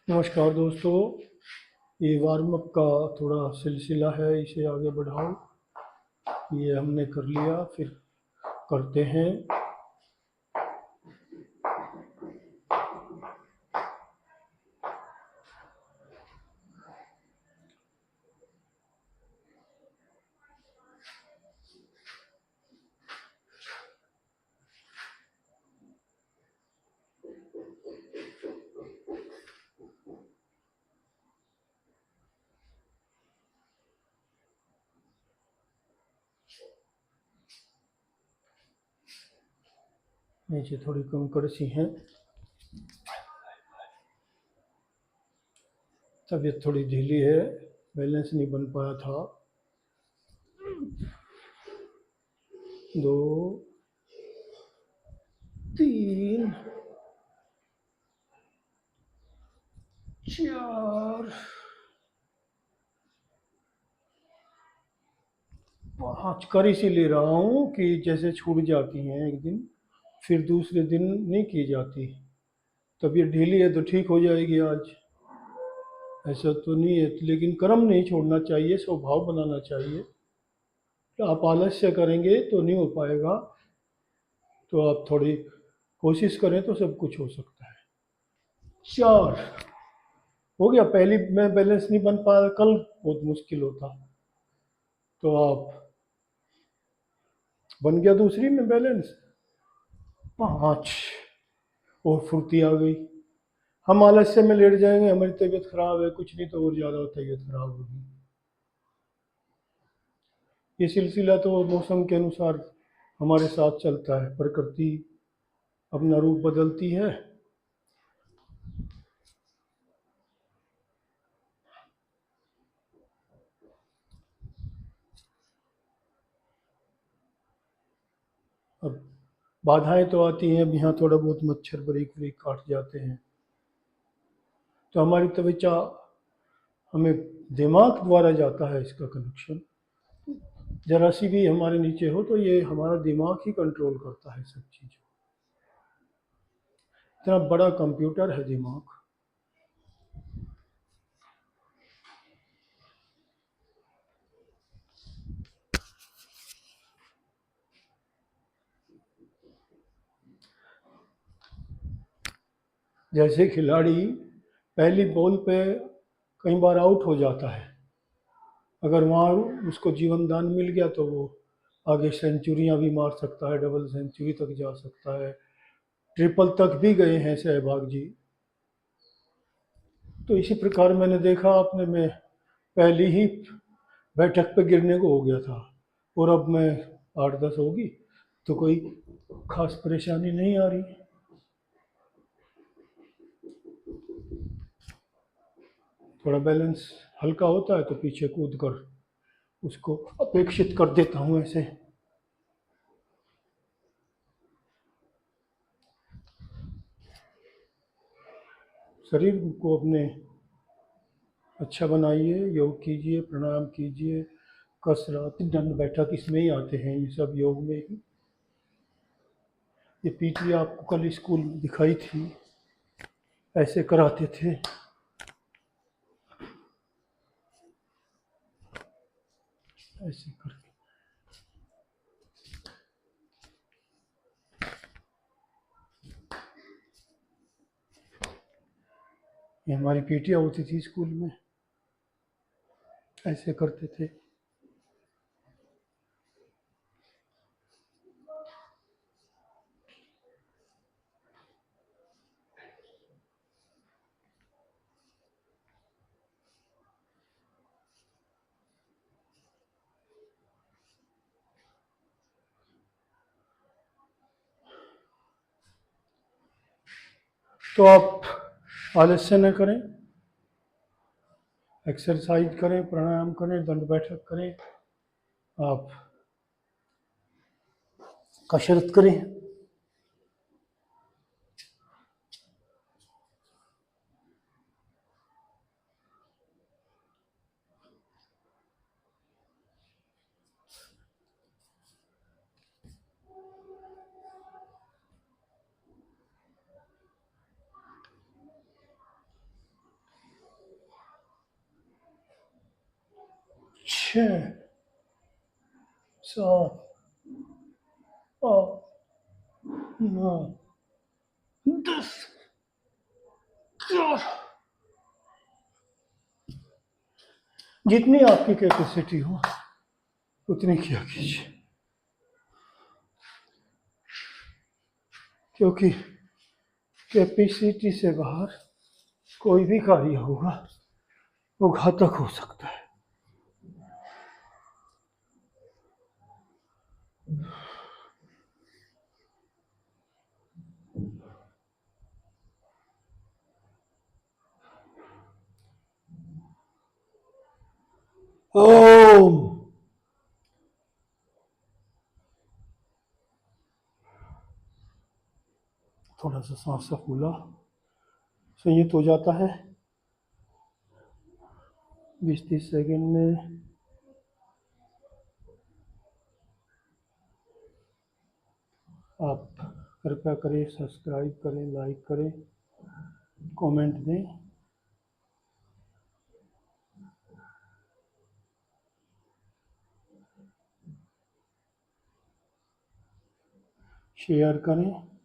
नमस्कार दोस्तों। ये वार्म अप का थोड़ा सिलसिला है, इसे आगे बढ़ाओ। ये हमने कर लिया, फिर करते हैं। नीचे थोड़ी कंकड़ सी हैं, तबीयत थोड़ी ढीली है, बैलेंस नहीं बन पाया था। 2 3 4 5 कर इसीलिए रहा हूँ कि जैसे छूट जाती हैं एक दिन, फिर दूसरे दिन नहीं की जाती। तबीयत ढीली है तो ठीक हो जाएगी आज, ऐसा तो नहीं है। लेकिन कर्म नहीं छोड़ना चाहिए, स्वभाव बनाना चाहिए। तो आप आलस्य करेंगे तो नहीं हो पाएगा, तो आप थोड़ी कोशिश करें तो सब कुछ हो सकता है। 4 हो गया। पहली में बैलेंस नहीं बन पाया, कल बहुत मुश्किल होता। तो आप बन गया दूसरी में बैलेंस। 5 और फुर्ती आ गई। हम आलस्य में लेट जाएंगे, हमारी तबीयत खराब है, कुछ नहीं तो और ज़्यादा तबीयत खराब होगी। ये सिलसिला तो मौसम के अनुसार हमारे साथ चलता है, प्रकृति अपना रूप बदलती है। अब बाधाएं तो आती हैं, अब यहाँ थोड़ा बहुत मच्छर बरीक बरीक काट जाते हैं, तो हमारी त्वचा हमें दिमाग द्वारा जाता है इसका कनेक्शन। जरा सी भी हमारे नीचे हो तो ये हमारा दिमाग ही कंट्रोल करता है सब चीज़ों। इतना बड़ा कंप्यूटर है दिमाग। जैसे खिलाड़ी पहली बॉल पे कई बार आउट हो जाता है, अगर वहाँ उसको जीवन दान मिल गया तो वो आगे सेंचुरियां भी मार सकता है, डबल सेंचुरी तक जा सकता है, ट्रिपल तक भी गए हैं सहवाग जी। तो इसी प्रकार मैंने देखा आपने, मैं पहली ही बैठक पे गिरने को हो गया था, और अब मैं 8-10 होगी, तो कोई खास परेशानी नहीं आ रही। थोड़ा बैलेंस हल्का होता है तो पीछे कूद कर उसको अपेक्षित कर देता हूँ ऐसे। शरीर को अपने अच्छा बनाइए, योग कीजिए, प्राणायाम कीजिए, कसरत, दंड बैठक इसमें ही आते हैं, ये सब योग में ही। ये पीटी आपको कल स्कूल में दिखाई थी, ऐसे कराते थे। ऐसे कर, ये हमारी पीटियाँ होती थी स्कूल में, ऐसे करते थे। तो आप आलस्य न करें, एक्सरसाइज करें, प्राणायाम करें, दंड बैठक करें, आप कसरत करें। छः, सात, आठ, नौ, 10, 11, जितनी आपकी कैपेसिटी हो उतनी किया कीजिए, क्योंकि कैपेसिटी से बाहर कोई भी कार्य होगा वो घातक हो सकता है। ओम। थोड़ा सा सांस सा फूला संयुक्त हो जाता है 20-30 सेकंड में। आप कृपया करें, सब्सक्राइब करें, लाइक करें, कमेंट दें। शेयर करें।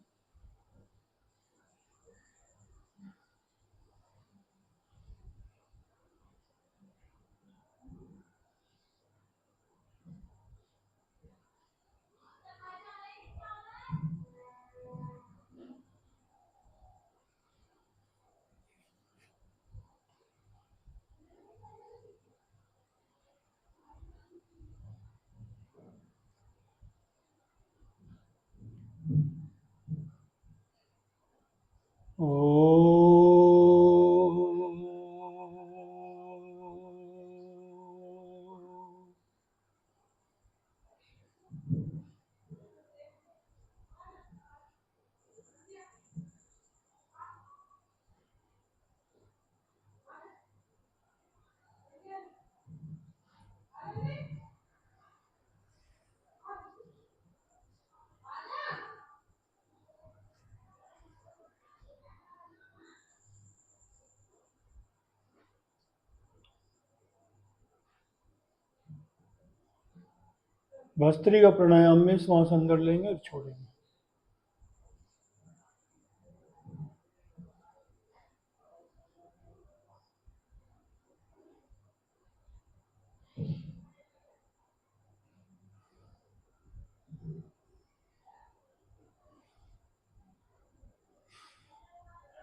भस्त्रिका प्राणायाम में श्वास अंदर लेंगे और छोड़ेंगे।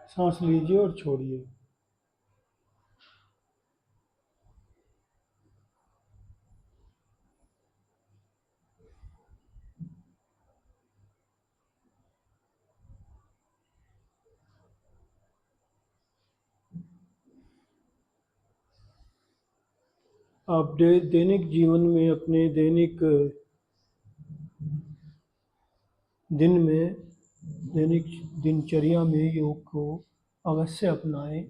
सांस लीजिए और छोड़िए। आप दैनिक जीवन में, अपने दैनिक दिन में, दैनिक दिनचर्या में योग को अवश्य अपनाएं।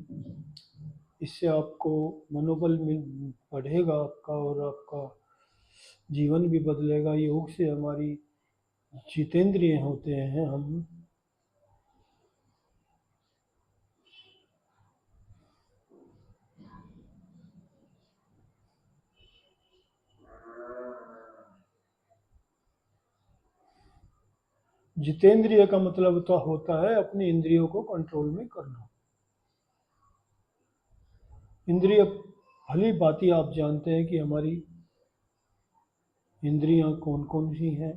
इससे आपको मनोबल बढ़ेगा आपका, और आपका जीवन भी बदलेगा। योग से हमारी जितेंद्रिय होते हैं हम। जितेंद्रिय का मतलब तो होता है अपनी इंद्रियों को कंट्रोल में करना। इंद्रिय भली भांति आप जानते हैं कि हमारी इंद्रियां कौन कौन सी हैं।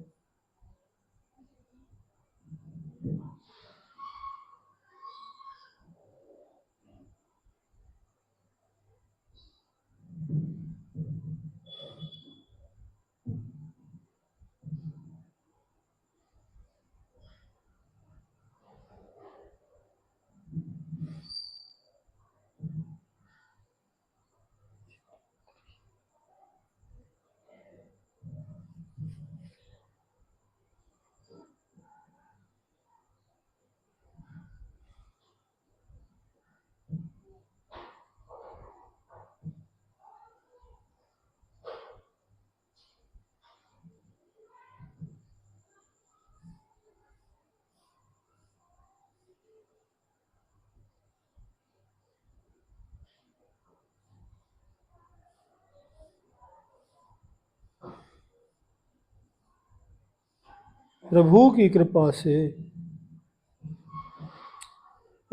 प्रभु की कृपा से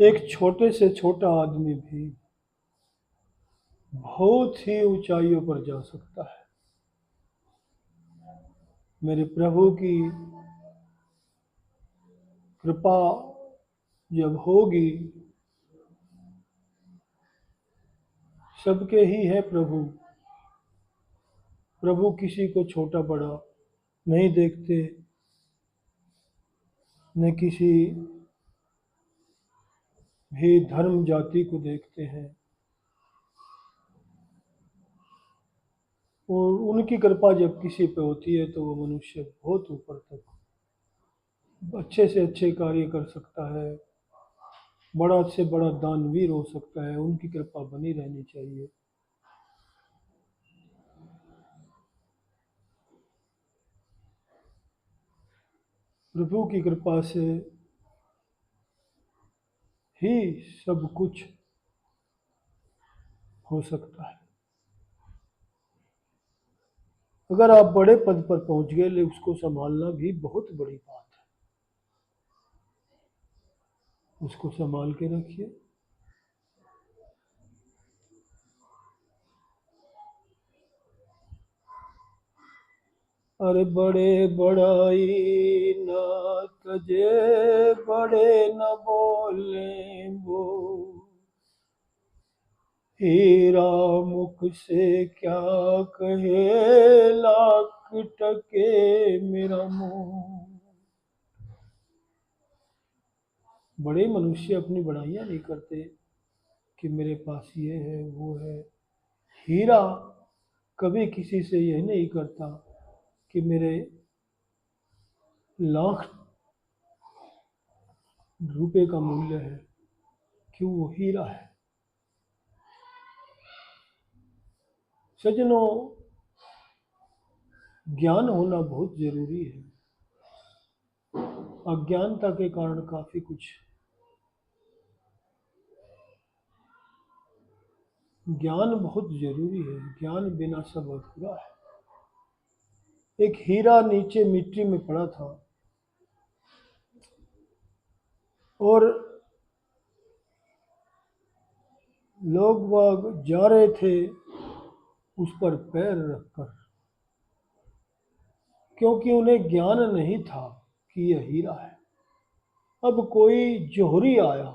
एक छोटे से छोटा आदमी भी बहुत ही ऊंचाइयों पर जा सकता है। मेरे प्रभु की कृपा जब होगी, सबके ही है प्रभु। प्रभु किसी को छोटा बड़ा नहीं देखते, न किसी भी धर्म जाति को देखते हैं। और उनकी कृपा जब किसी पे होती है तो वो मनुष्य बहुत ऊपर तक अच्छे से अच्छे कार्य कर सकता है, बड़ा से बड़ा दानवीर हो सकता है। उनकी कृपा बनी रहनी चाहिए। प्रभु की कृपा से ही सब कुछ हो सकता है। अगर आप बड़े पद पर पहुंच गए, लेकिन उसको संभालना भी बहुत बड़ी बात है। उसको संभाल के रखिए। अरे बड़े बड़ाई न तजे, बड़े न बोले वो, हीरा मुख से क्या कहे, लाख टके मेरा मुंह। बड़े मनुष्य अपनी बड़ाइयाँ नहीं करते कि मेरे पास ये है वो है। हीरा कभी किसी से यह नहीं करता कि मेरे लाख रुपए का मूल्य है, क्यों? वो हीरा है। सज्जनों, ज्ञान होना बहुत जरूरी है। अज्ञानता के कारण काफी कुछ, ज्ञान बहुत जरूरी है। ज्ञान बिना सब अधूरा है। एक हीरा नीचे मिट्टी में पड़ा था और लोग वह जा रहे थे उस पर पैर रखकर, क्योंकि उन्हें ज्ञान नहीं था कि यह हीरा है। अब कोई जोहरी आया,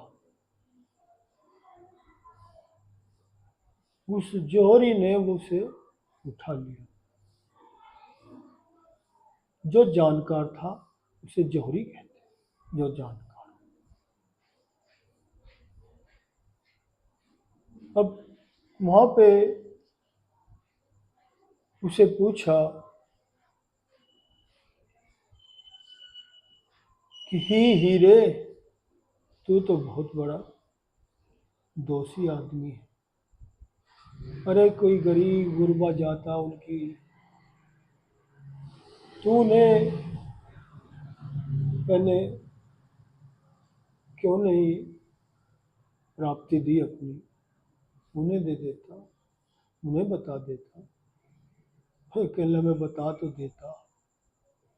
उस जोहरी ने उसे उठा लिया। जो जानकार था उसे जोहरी कहते, जो जानकार। अब वहां पे उसे पूछा कि ही हीरे, तू तो बहुत बड़ा दोषी आदमी है। अरे कोई गरीब गुरबा जाता उनकी तूने पहले क्यों नहीं प्राप्ति दी अपनी, उन्हें दे देता, उन्हें बता देता। फिर कहला मैं बता तो देता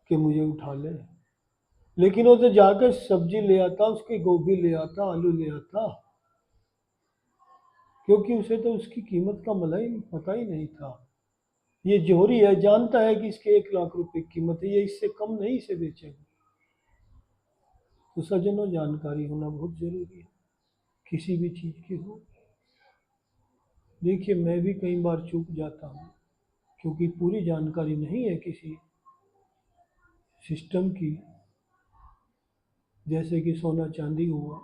कि मुझे उठा ले, लेकिन वो तो जाकर सब्जी ले आता, उसके गोभी ले आता, आलू ले आता, क्योंकि उसे तो उसकी कीमत का मलाई पता ही नहीं था। ये जोहरी है, जानता है कि इसके 1 लाख रुपए की कीमत है, ये इससे कम नहीं इसे बेचेगा। तो सज्जनों, जानकारी होना बहुत जरूरी है, किसी भी चीज की हो। देखिए, मैं भी कई बार चूक जाता हूँ, क्योंकि पूरी जानकारी नहीं है किसी सिस्टम की। जैसे कि सोना चांदी हुआ,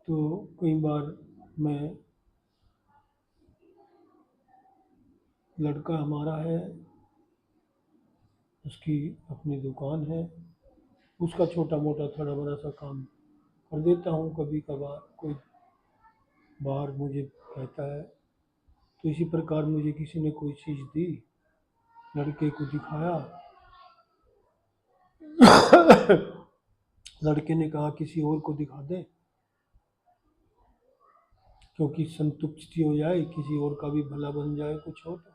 तो कई बार मैं, लड़का हमारा है, उसकी अपनी दुकान है, उसका छोटा मोटा थोड़ा बड़ा सा काम कर देता हूँ। कभी कभार कोई बाहर मुझे कहता है, तो इसी प्रकार मुझे किसी ने कोई चीज़ दी, लड़के को दिखाया, लड़के ने कहा किसी और को दिखा दे, क्योंकि संतुष्टि हो जाए, किसी और का भी भला बन जाए कुछ हो तो।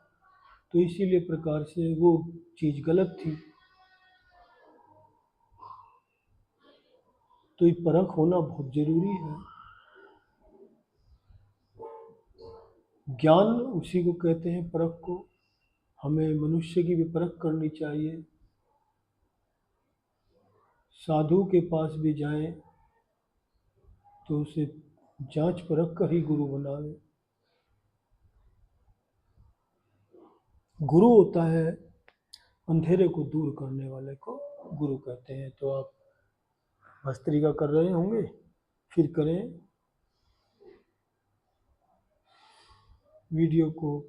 तो इसीलिए प्रकार से वो चीज़ गलत थी। तो ये परख होना बहुत ज़रूरी है। ज्ञान उसी को कहते हैं परख को। हमें मनुष्य की भी परख करनी चाहिए। साधु के पास भी जाएं तो उसे जांच परख कर ही गुरु बनावे। गुरु होता है अंधेरे को दूर करने वाले को गुरु कहते हैं। तो आप भस्त्रिका कर रहे होंगे, फिर करें। वीडियो को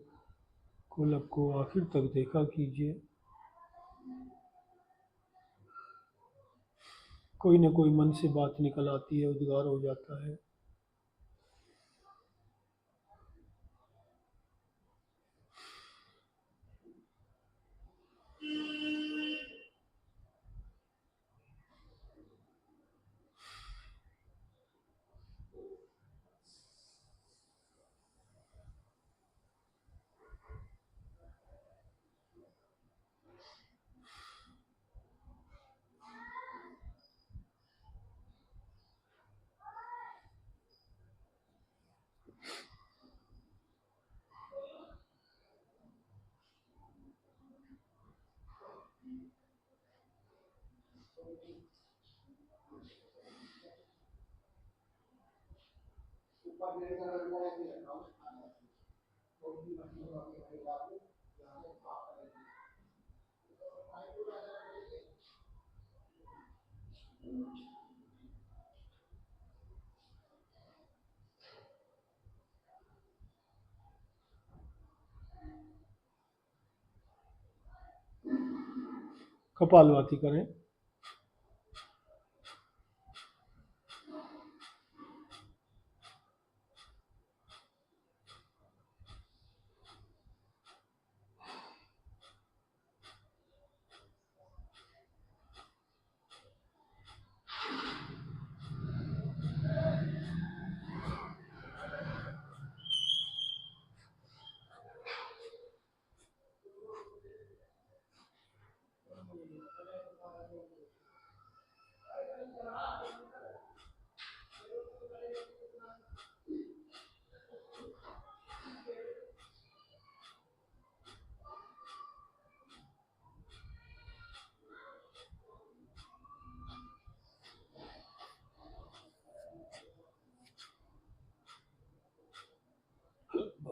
कोलब को आखिर तक देखा कीजिए। कोई ना कोई मन से बात निकल आती है, उद्गार हो जाता है। कपालभाति करें।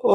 ओ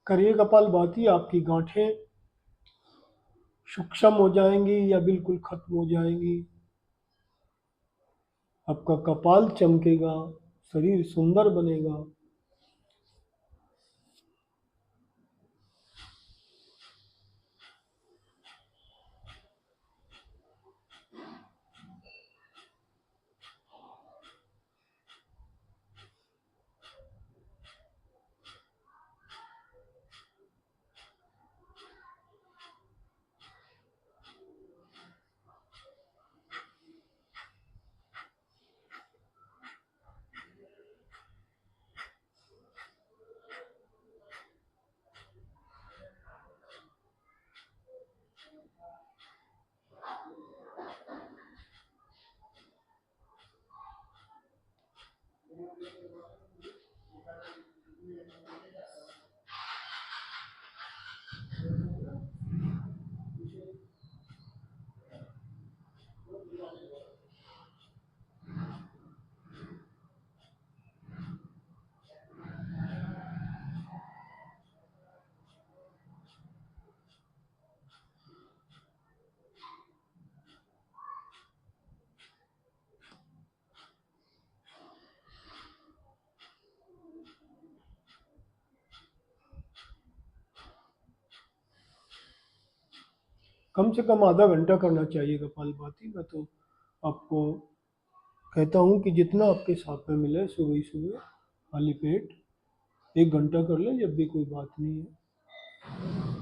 करिए कपालभाति, आपकी गांठें सूक्ष्म हो जाएंगी या बिल्कुल खत्म हो जाएंगी। आपका कपाल चमकेगा, शरीर सुंदर बनेगा। कम से कम आधा घंटा करना चाहिए कपालभाति। मैं तो आपको कहता हूँ कि जितना आपके साथ में मिले सुबह ही सुबह खाली पेट 1 घंटा कर लें, जब भी कोई बात नहीं है।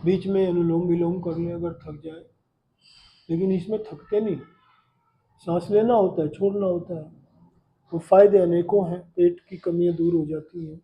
बीच में अनुलोम विलोम कर लें अगर थक जाए, लेकिन इसमें थकते नहीं, सांस लेना होता है, छोड़ना होता है। तो फायदे अनेकों हैं, पेट की कमियां दूर हो जाती हैं।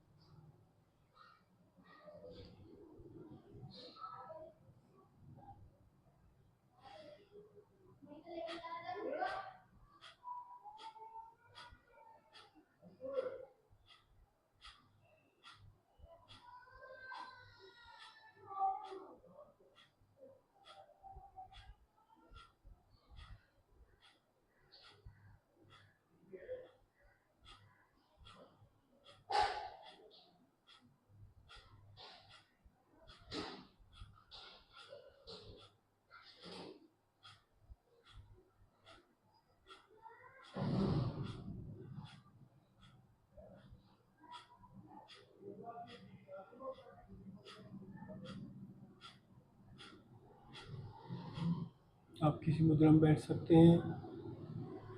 आप किसी मुद्रा में बैठ सकते हैं।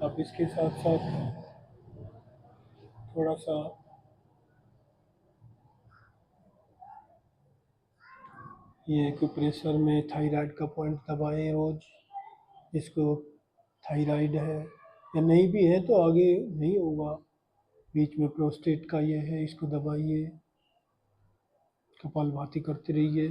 आप इसके साथ साथ थोड़ा सा ये एक्यूप्रेशर में थायराइड का पॉइंट दबाएं रोज। इसको थायराइड है या नहीं भी है तो आगे नहीं होगा, बीच में प्रोस्टेट का ये है, इसको दबाइए, कपालभाति करते रहिए।